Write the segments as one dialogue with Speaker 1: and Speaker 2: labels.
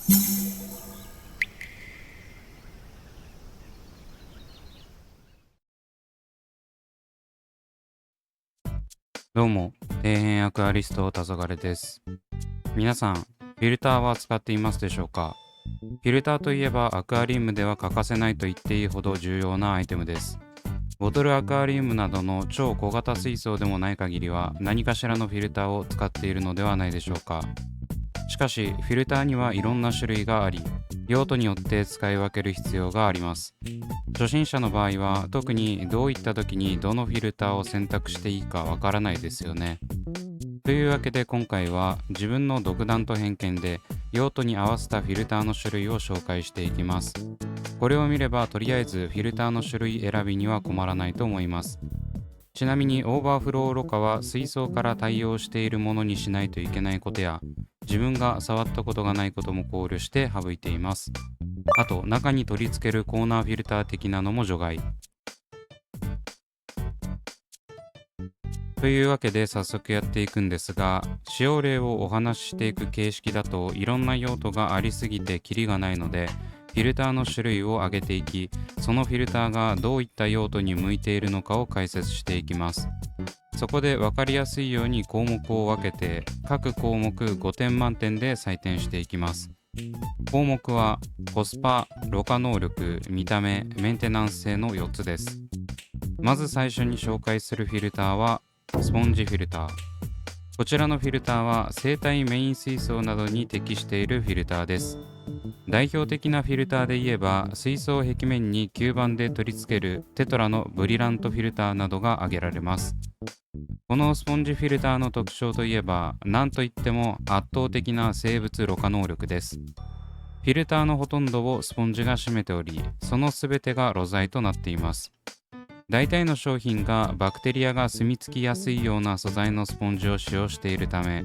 Speaker 1: どうも、底辺アクアリスト黄昏です。皆さん、フィルターは使っていますでしょうか？フィルターといえばアクアリウムでは欠かせないと言っていいほど重要なアイテムです。ボトルアクアリウムなどの超小型水槽でもない限りは何かしらのフィルターを使っているのではないでしょうか。しかし、フィルターにはいろんな種類があり、用途によって使い分ける必要があります。初心者の場合は特にどういった時にどのフィルターを選択していいかわからないですよね。というわけで今回は自分の独断と偏見で用途に合わせたフィルターの種類を紹介していきます。これを見ればとりあえずフィルターの種類選びには困らないと思います。ちなみにオーバーフローろ過は水槽から対応しているものにしないといけないことや、自分が触ったことがないことも考慮して省いています。あと中に取り付けるコーナーフィルター的なのも除外。というわけで早速やっていくんですが、使用例をお話ししていく形式だといろんな用途がありすぎてキリがないので、フィルターの種類を挙げていき、そのフィルターがどういった用途に向いているのかを解説していきます。そこで分かりやすいように項目を分けて、各項目5点満点で採点していきます。項目はコスパ、ろ過能力、見た目、メンテナンス性の4つです。まず最初に紹介するフィルターはスポンジフィルター。こちらのフィルターは生体メイン水槽などに適しているフィルターです。代表的なフィルターで言えば、水槽壁面に吸盤で取り付けるテトラのブリラントフィルターなどが挙げられます。このスポンジフィルターの特徴といえば、何といっても圧倒的な生物ろ過能力です。フィルターのほとんどをスポンジが占めており、そのすべてが露材となっています。大体の商品がバクテリアが住み着きやすいような素材のスポンジを使用しているため、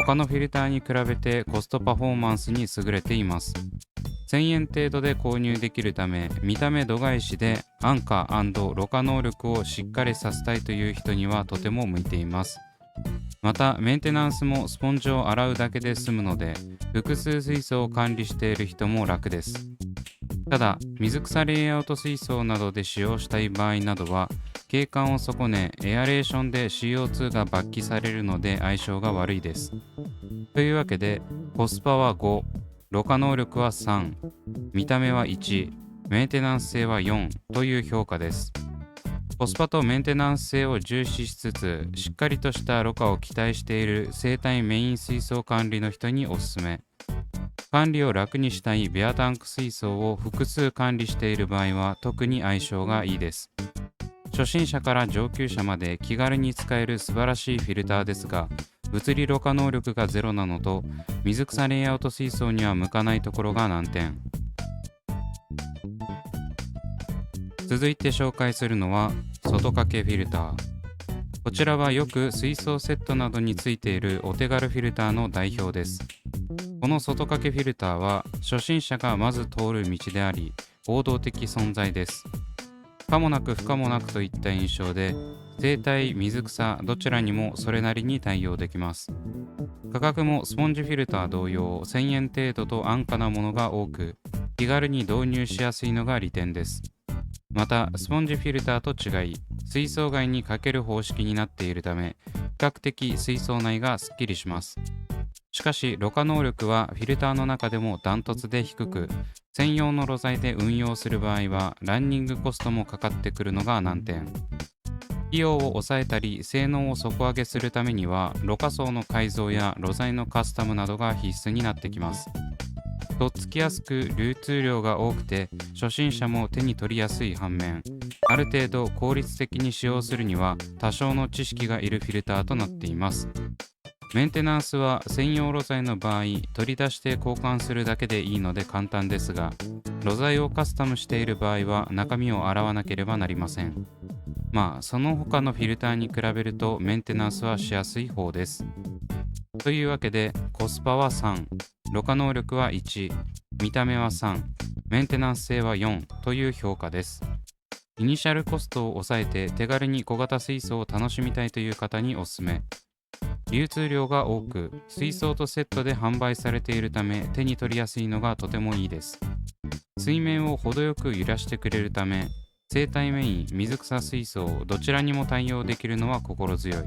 Speaker 1: 他のフィルターに比べてコストパフォーマンスに優れています。1000円程度で購入できるため、見た目度外視で安価&ろ過能力をしっかりさせたいという人にはとても向いています。またメンテナンスもスポンジを洗うだけで済むので、複数水槽を管理している人も楽です。ただ、水草レイアウト水槽などで使用したい場合などは、景観を損ね、エアレーションで CO2 が抜気されるので相性が悪いです。というわけで、コスパは5、ろ過能力は3、見た目は1、メンテナンス性は4という評価です。コスパとメンテナンス性を重視しつつ、しっかりとしたろ過を期待している生態メイン水槽管理の人におすすめ。管理を楽にしたいベアタンク水槽を複数管理している場合は特に相性がいいです。初心者から上級者まで気軽に使える素晴らしいフィルターですが、物理ろ過能力がゼロなのと、水草レイアウト水槽には向かないところが難点。続いて紹介するのは外掛けフィルター。こちらはよく水槽セットなどについているお手軽フィルターの代表です。この外掛けフィルターは初心者がまず通る道であり、王道的存在です。可もなく不可もなくといった印象で、生態、水草どちらにもそれなりに対応できます。価格もスポンジフィルター同様1000円程度と安価なものが多く、気軽に導入しやすいのが利点です。またスポンジフィルターと違い、水槽外にかける方式になっているため、比較的水槽内がすっきりします。しかしろ過能力はフィルターの中でもダントツで低く、専用の露材で運用する場合はランニングコストもかかってくるのが難点。費用を抑えたり性能を底上げするためには、ろ過層の改造や露材のカスタムなどが必須になってきます。とっつきやすく流通量が多くて初心者も手に取りやすい反面、ある程度効率的に使用するには多少の知識がいるフィルターとなっています。メンテナンスは専用露材の場合、取り出して交換するだけでいいので簡単ですが、露材をカスタムしている場合は中身を洗わなければなりません。その他のフィルターに比べるとメンテナンスはしやすい方です。というわけで、コスパは3、ろ過能力は1、見た目は3、メンテナンス性は4という評価です。イニシャルコストを抑えて手軽に小型水槽を楽しみたいという方におすすめ。流通量が多く、水槽とセットで販売されているため手に取りやすいのがとてもいいです。水面を程よく揺らしてくれるため、生態メイン、水草水槽どちらにも対応できるのは心強い。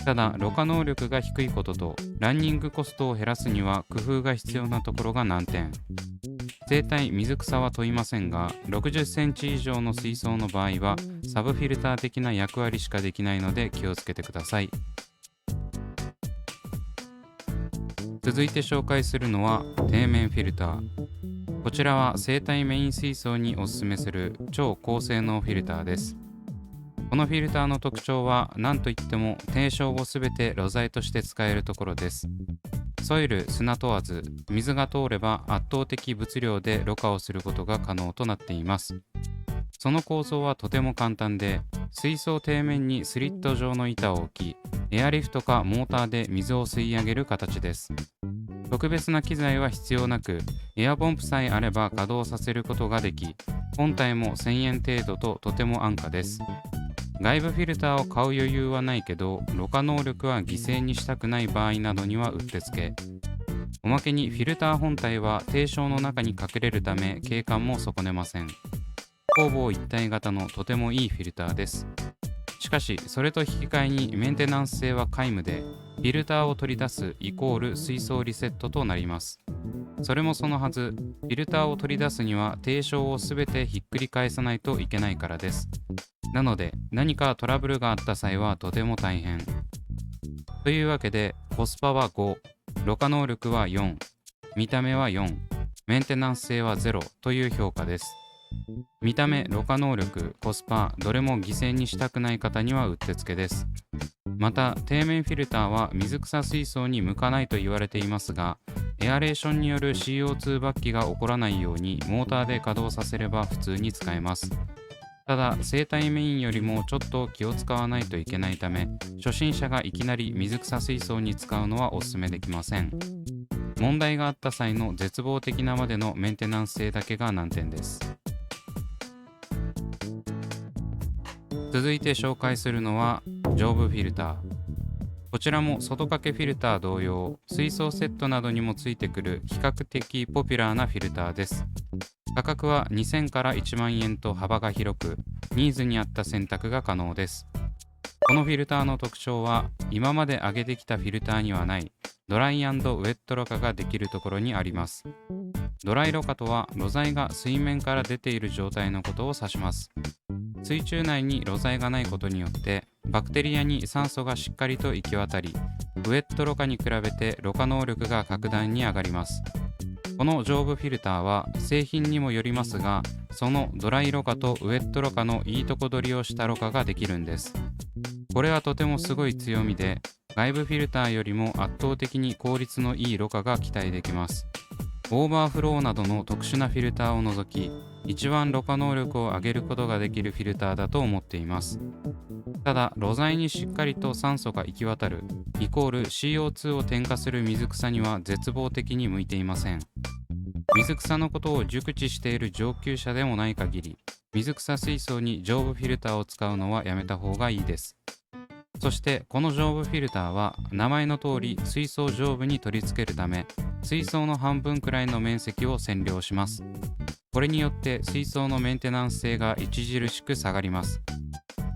Speaker 1: ただ、ろ過能力が低いこととランニングコストを減らすには工夫が必要なところが難点。生態水草は問いませんが、60センチ以上の水槽の場合はサブフィルター的な役割しかできないので気をつけてください。続いて紹介するのは底面フィルター。こちらは生態メイン水槽におすすめする超高性能フィルターです。このフィルターの特徴は何といっても定床をすべて露材として使えるところです。ソイル、砂問わず、水が通れば圧倒的物量でろ過をすることが可能となっています。その構造はとても簡単で、水槽底面にスリット状の板を置き、エアリフトかモーターで水を吸い上げる形です。特別な機材は必要なく、エアポンプさえあれば稼働させることができ、本体も1000円程度ととても安価です。外部フィルターを買う余裕はないけど、ろ過能力は犠牲にしたくない場合などにはうってつけ。おまけにフィルター本体は低床の中に隠れるため景観も損ねません。工房一体型のとてもいいフィルターです。しかし、それと引き換えにメンテナンス性は皆無で、フィルターを取り出すイコール水槽リセットとなります。それもそのはず、フィルターを取り出すには低床をすべてひっくり返さないといけないからです。なので、何かトラブルがあった際はとても大変。というわけで、コスパは5、ろ過能力は4、見た目は4、メンテナンス性は0という評価です。見た目、ろ過能力、コスパ、どれも犠牲にしたくない方にはうってつけです。また、底面フィルターは水草水槽に向かないと言われていますが、エアレーションによる CO2 抜気が起こらないようにモーターで稼働させれば普通に使えます。ただ、生態メインよりもちょっと気を使わないといけないため、初心者がいきなり水草水槽に使うのはお勧めできません。問題があった際の絶望的なまでのメンテナンス性だけが難点です。続いて紹介するのは上部フィルター。こちらも外掛けフィルター同様、水槽セットなどにもついてくる比較的ポピュラーなフィルターです。価格は2000から1万円と幅が広く、ニーズに合った選択が可能です。このフィルターの特徴は、今まで上げてきたフィルターにはないドライ&ウェットろ過ができるところにあります。ドライろ過とは、露材が水面から出ている状態のことを指します。水中内に露材がないことによって、バクテリアに酸素がしっかりと行き渡り、ウェットろ過に比べてろ過能力が格段に上がります。この上部フィルターは製品にもよりますが、そのドライろ過とウェットろ過のいいとこ取りをしたろ過ができるんです。これはとてもすごい強みで、外部フィルターよりも圧倒的に効率のいいろ過が期待できます。オーバーフローなどの特殊なフィルターを除き、一番ろ過能力を上げることができるフィルターだと思っています。ただ、露材にしっかりと酸素が行き渡る、イコール CO2 を添加する水草には絶望的に向いていません。水草のことを熟知している上級者でもない限り、水草水槽に上部フィルターを使うのはやめた方がいいです。そしてこの上部フィルターは名前の通り水槽上部に取り付けるため、水槽の半分くらいの面積を占領します。これによって水槽のメンテナンス性が著しく下がります。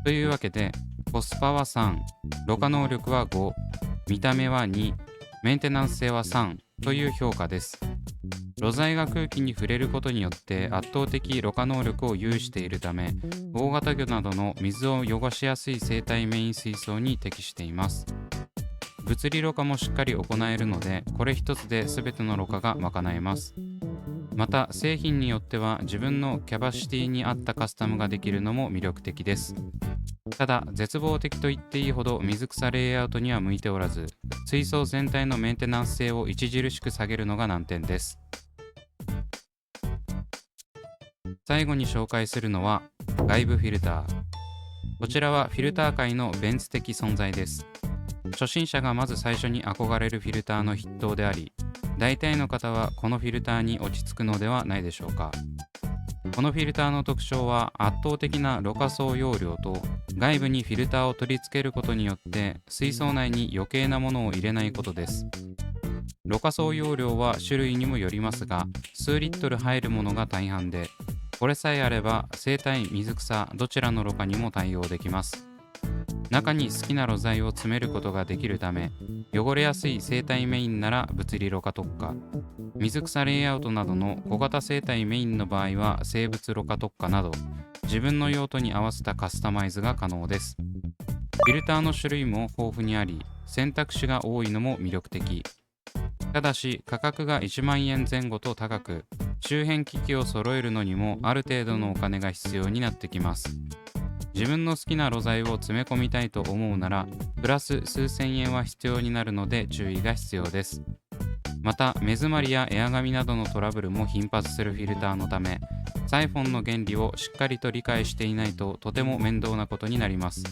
Speaker 1: というわけで、コスパは3、ろ過能力は5、見た目は2、メンテナンス性は3という評価です。露材が空気に触れることによって圧倒的ろ過能力を有しているため、大型魚などの水を汚しやすい生態メイン水槽に適しています。物理ろ過もしっかり行えるので、これ一つで全てのろ過が賄えます。また、製品によっては自分のキャパシティに合ったカスタムができるのも魅力的です。ただ、絶望的と言っていいほど水草レイアウトには向いておらず、水槽全体のメンテナンス性を著しく下げるのが難点です。最後に紹介するのは外部フィルター。こちらはフィルター界のベンツ的存在です。初心者がまず最初に憧れるフィルターの筆頭であり、大体の方はこのフィルターに落ち着くのではないでしょうか。このフィルターの特徴は圧倒的なろ過層容量と外部にフィルターを取り付けることによって水槽内に余計なものを入れないことです。ろ過層容量は種類にもよりますが、数リットル入るものが大半で、これさえあれば生体、水草どちらのろ過にも対応できます。中に好きな露材を詰めることができるため、汚れやすい生体メインなら物理ろ過特化、水草レイアウトなどの小型生態メインの場合は生物ろ過特化など、自分の用途に合わせたカスタマイズが可能です。フィルターの種類も豊富にあり、選択肢が多いのも魅力的。ただし価格が1万円前後と高く、周辺機器を揃えるのにもある程度のお金が必要になってきます。自分の好きな露材を詰め込みたいと思うなら、プラス数千円は必要になるので注意が必要です。また目詰まりやエアガミなどのトラブルも頻発するフィルターのため、サイフォンの原理をしっかりと理解していないととても面倒なことになります。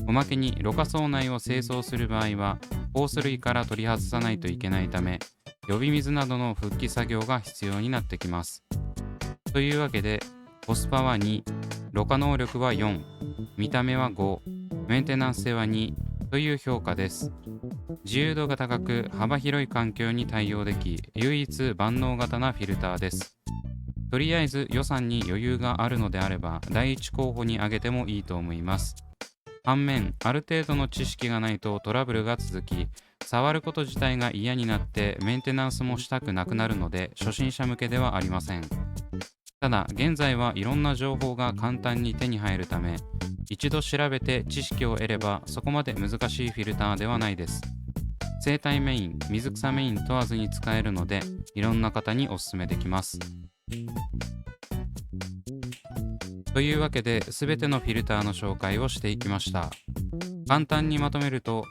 Speaker 1: おまけにろ過槽内を清掃する場合はホース類から取り外さないといけないため、呼び水などの復帰作業が必要になってきます。というわけで、コスパは2、ろ過能力は4、見た目は5、メンテナンス性は2という評価です。自由度が高く幅広い環境に対応でき、唯一万能型なフィルターです。とりあえず予算に余裕があるのであれば第一候補に挙げてもいいと思います。反面、ある程度の知識がないとトラブルが続き、触ること自体が嫌になってメンテナンスもしたくなくなるので初心者向けではありません。ただ現在はいろんな情報が簡単に手に入るため、一度調べて知識を得ればそこまで難しいフィルターではないです。生態メイン、水草メイン問わずに使えるので、いろんな方におすすめできます。というわけで、全てのフィルターの紹介をしていきました。簡単にまとめると、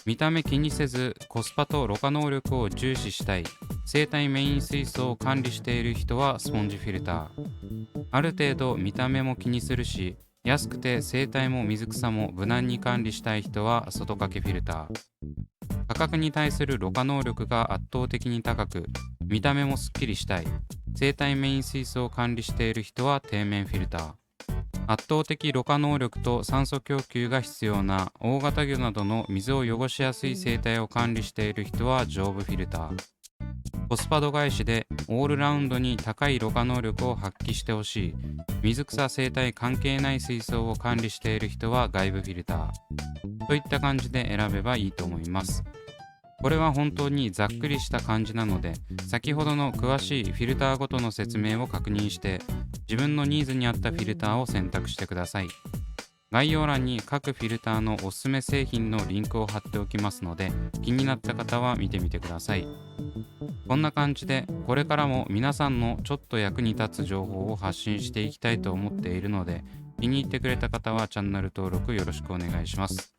Speaker 1: 見た目気にせずコスパとろ過能力を重視したい、生態メイン水槽を管理している人はスポンジフィルター。ある程度見た目も気にするし、安くて生態も水草も無難に管理したい人は外掛けフィルター。価格に対するろ過能力が圧倒的に高く、見た目もすっきりしたい、生態メイン水槽を管理している人は底面フィルター。圧倒的ろ過能力と酸素供給が必要な大型魚などの水を汚しやすい生態を管理している人は上部フィルター。コスパ度外視でオールラウンドに高いろ過能力を発揮してほしい、水草生態関係ない水槽を管理している人は外部フィルターといった感じで選べばいいと思います。これは本当にざっくりした感じなので、先ほどの詳しいフィルターごとの説明を確認して自分のニーズに合ったフィルターを選択してください。概要欄に各フィルターのおすすめ製品のリンクを貼っておきますので、気になった方は見てみてください。こんな感じでこれからも皆さんのちょっと役に立つ情報を発信していきたいと思っているので、気に入ってくれた方はチャンネル登録よろしくお願いします。